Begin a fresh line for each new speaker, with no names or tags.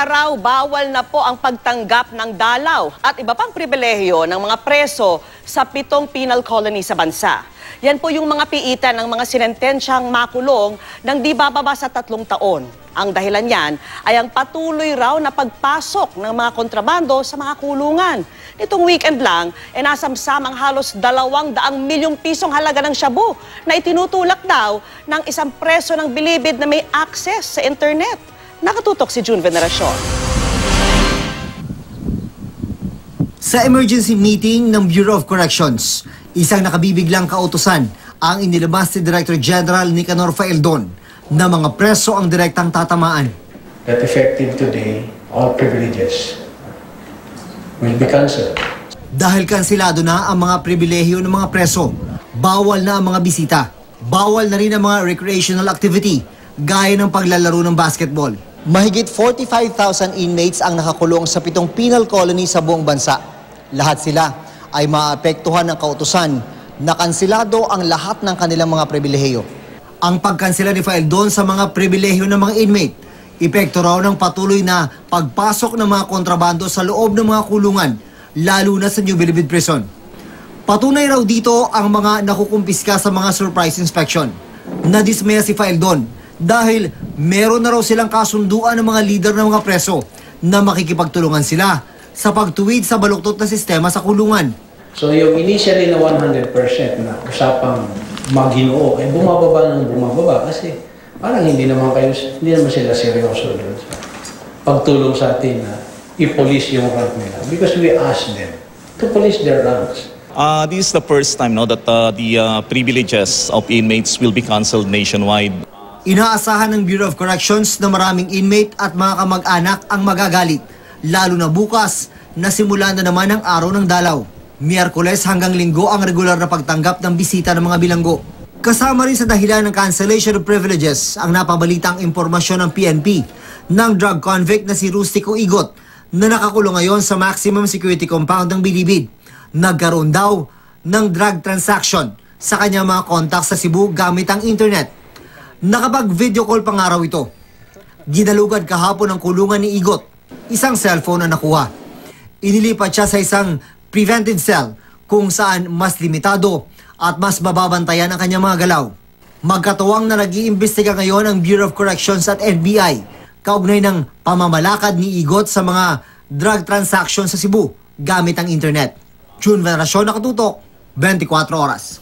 araw, bawal na po ang pagtanggap ng dalaw at iba pang pribilehiyo ng mga preso sa 7 penal colony sa bansa. Yan po yung mga piitan ng mga sinentensyang makulong ng di bababa sa 3 taon. Ang dahilan niyan ay ang patuloy raw na pagpasok ng mga kontrabando sa mga kulungan. Nitong weekend lang, nasamsam ang halos 200 milyong pisong halaga ng shabu na itinutulak daw ng isang preso ng Bilibid na may access sa internet. Nakatutok si June Veneracion.
Sa emergency meeting ng Bureau of Corrections, isang nakabibiglang kautusan ang inilabas ni Director General Nicanor Faeldon na mga preso ang direktang tatamaan.
That effective today, all privileges will be cancelled.
Dahil kansilado na ang mga pribilehyo ng mga preso, bawal na ang mga bisita, bawal na rin ang mga recreational activity gaya ng paglalaro ng basketball. Mahigit 45,000 inmates ang nakakulong sa 7 penal colony sa buong bansa. Lahat sila ay maapektuhan ng kautusan na kansilado ang lahat ng kanilang mga pribilehiyo. Ang pagkansela ni Faeldon sa mga pribilehiyo ng mga inmate, epekto raw ng patuloy na pagpasok ng mga kontrabando sa loob ng mga kulungan, lalo na sa New Bilibid Prison. Patunay raw dito ang mga nakukumpiska sa mga surprise inspection. Nadismaya si Faeldon dahil meron na raw silang kasunduan ng mga leader ng mga preso na makikipagtulungan sila sa pagtuwid sa baluktot na sistema sa kulungan.
So yung initially na 100% na usapang maghinoo, ay bumababa kasi parang hindi naman sila seryoso doon sa pagtulong sa atin na i-police yung rank nila. Because we asked them to police their ranks.
This is the first time that the privileges of inmates will be cancelled nationwide.
Inaasahan ng Bureau of Corrections na maraming inmate at mga kamag-anak ang magagalit, lalo na bukas na simula na naman ang araw ng dalaw. Miyerkules hanggang Linggo ang regular na pagtanggap ng bisita ng mga bilanggo. Kasama rin sa dahilan ng cancellation of privileges ang napabalitang impormasyon ng PNP ng drug convict na si Rustico Igot na nakakulong ngayon sa maximum security compound ng Bilibid. Nagkaroon daw ng drug transaction sa kanyang mga contacts sa Cebu gamit ang internet. Nakapag-video call pang araw ito. Ginalugad kahapon ang kulungan ni Igot, isang cellphone na nakuha. Inilipat siya sa isang preventive cell kung saan mas limitado at mas mababantayan ang kanyang mga galaw. Magkatuwang na nag-iimbestiga ngayon ang Bureau of Corrections at NBI kaugnay ng pamamalakad ni Igot sa mga drug transactions sa Cebu gamit ang internet. June Veneracion, Nakatutok, 24 Oras.